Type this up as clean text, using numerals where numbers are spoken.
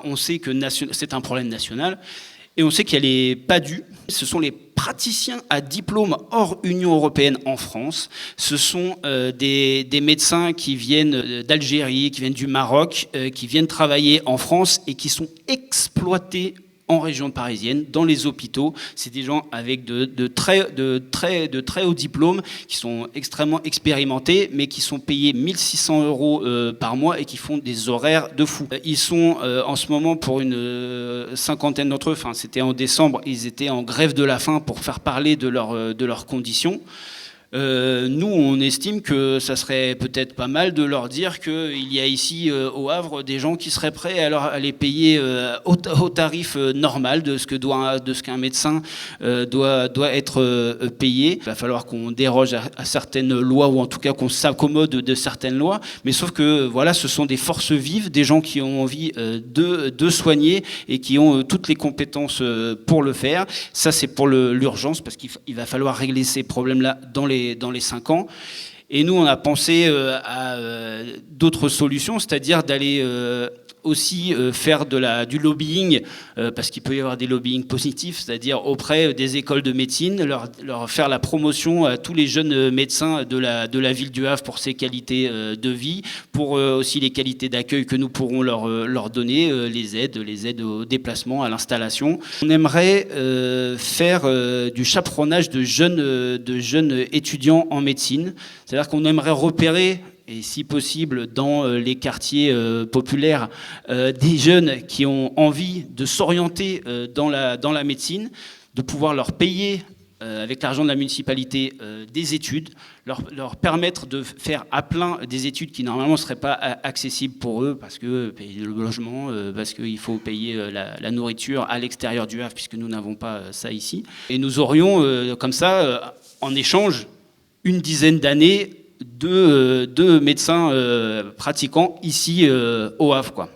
on sait que c'est un problème national et on sait qu'elle n'est pas due. Ce sont les praticiens à diplôme hors Union européenne en France. Ce sont des médecins qui viennent d'Algérie, qui viennent du Maroc, qui viennent travailler en France et qui sont exploités en région parisienne, dans les hôpitaux. C'est des gens avec de très hauts diplômes, qui sont extrêmement expérimentés, mais qui sont payés 1 600 € par mois et qui font des horaires de fou. Ils sont en ce moment, pour une cinquantaine d'entre eux, enfin c'était en décembre, ils étaient en grève de la faim pour faire parler de leurs conditions. Nous, on estime que ça serait peut-être pas mal de leur dire qu'il y a ici au Havre des gens qui seraient prêts à les payer au tarif normal de ce qu'un médecin doit être payé. Il va falloir qu'on déroge à certaines lois, ou en tout cas qu'on s'accommode de certaines lois. Mais sauf que voilà, ce sont des forces vives, des gens qui ont envie de soigner et qui ont toutes les compétences pour le faire. Ça, c'est pour l'urgence, parce qu'il va falloir régler ces problèmes-là dans les 5 ans. Et nous, on a pensé à d'autres solutions, c'est-à-dire d'aller aussi faire du lobbying, parce qu'il peut y avoir des lobbying positifs, c'est-à-dire auprès des écoles de médecine, leur faire la promotion à tous les jeunes médecins de la ville du Havre pour ses qualités de vie, pour aussi les qualités d'accueil que nous pourrons leur donner, les aides au déplacement, à l'installation. On aimerait faire du chaperonnage de jeunes étudiants en médecine, c'est-à-dire qu'on aimerait repérer, et si possible dans les quartiers populaires, des jeunes qui ont envie de s'orienter dans la médecine, de pouvoir leur payer avec l'argent de la municipalité des études, leur permettre de faire à plein des études qui normalement ne seraient pas accessibles pour eux, parce que payer le logement, parce qu'il faut payer la nourriture à l'extérieur du Havre, puisque nous n'avons pas ça ici. Et nous aurions comme ça, en échange, une dizaine d'années de médecins pratiquants ici au Havre, quoi.